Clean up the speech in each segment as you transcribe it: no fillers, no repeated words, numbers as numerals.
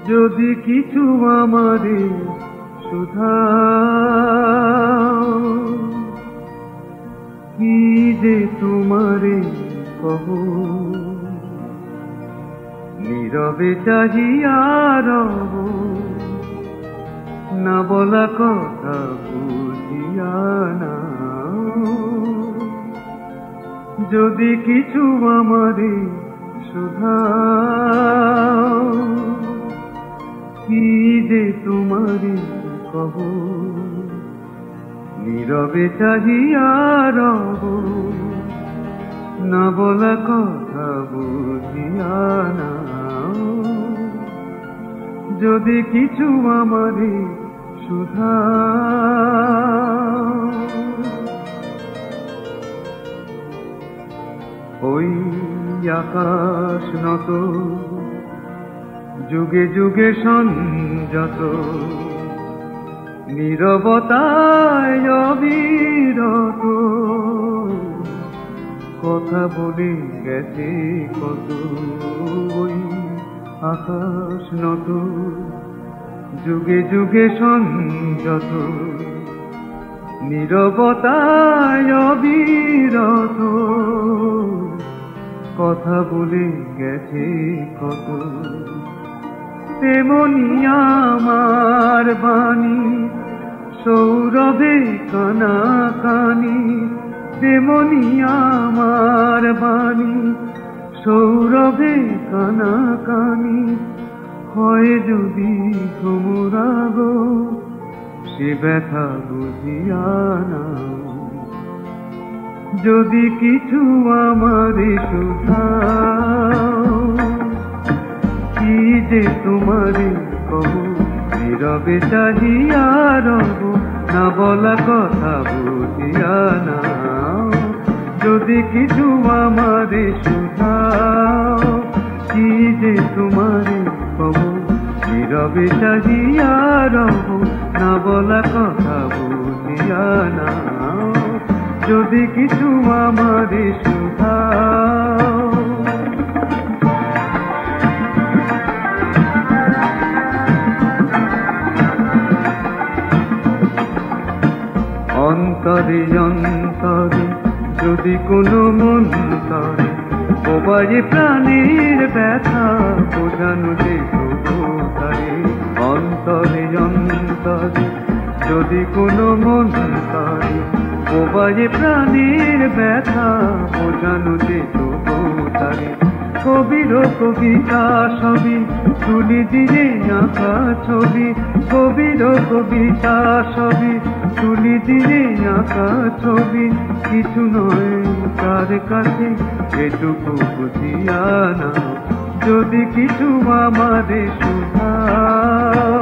যদি কিছু আমারে শুধাও, কি যে তোমারে কহ, নীরবে চাহিয়া রব, না বলা কথা বুঝিয়া না। যদি কিছু আমারে শুধাও, কি যে তোমারে কহ, নীরবে চাহিয়া রব, না বলা কথা বুঝিয়া না। যদি কিছু আমারে শুধাও, ওই আকাশ নত, যুগে যুগে সংযত, নীরবতায় অবিরত, কথা বলে গেছে কত। ওই আকাশ নত, যুগে যুগে সংযত, নীরবতায় অবিরত, কথা বলে গেছে কত। তেমনি আমার বাণী সৌরভে কানা কানি, তেমনি আমার বাণী সৌরভে কানা কানি, হয় যদি তোমরা গো সে ব্যথা বুঝিয়া না। যদি কিছু আমারে শুধাও, কি যে তোমারে কহ, নীরবে চাহিয়া রব, না বলা কথা বুঝিয়া না। যদি কিছু আমারে শুধাও, কি যে তোমারে কহ, নীরবে চাহিয়া রব, না বলা কথা বুঝিয়া না। যদি কিছু আমারে শুধাও, অন্তরে অন্তরে যদি কোনো মন্তরে ওবারে প্রাণের ব্যথা বোঝানো যে তারে। অন্তরে অন্তরে যদি কোনো মন্তরে ওবারে প্রাণের ব্যথা বোঝানো যে তারে। কবির কবিতা সবই তুলি দিয়ে আঁকা ছবি, কবির কবিতা সবই তুলি দিয়ে আঁকা ছবি, কিছু নয় তার কাছে এটুকু বুঝিয়া না। যদি কিছু আমারে শুধাও,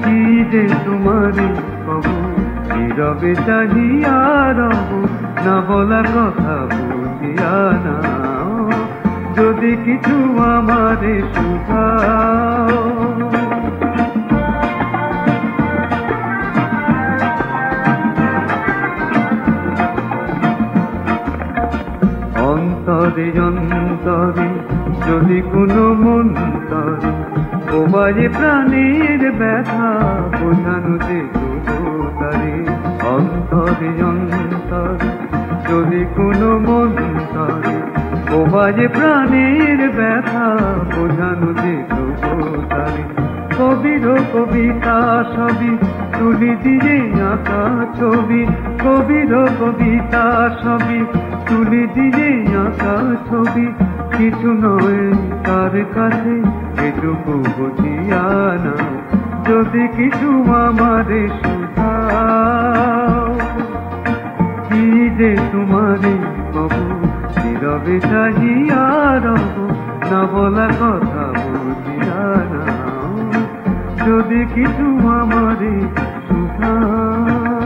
কি যে তোমারে কব, নীরবে চাহিয়া রব, না বলা কথা বুঝিয়া না। যদি কিছু আমারে শুধাও, অন্তরে অন্তরে যদি কোনো মন্তরে ওবারে প্রাণের ব্যথা বোঝানো যে তারে। অন্তরে অন্তরে যদি কোনো মন্তরে ওবারে প্রাণের ব্যথা বোঝানো যে তারে। কবির কবিতা সবই তুলি দিয়ে আঁকা ছবি, কবির কবিতা সবই তুলি দিয়ে আঁকা ছবি, কিছু নয় তার কাছে এটুকু বুঝিয়া না। যদি কিছু আমারে শুধাও, কি যে তোমারে কব, নীরবে চাহিয়া রব, না বলা কথা বুঝিয়া না। যদি কিছু আমারে শুধাও।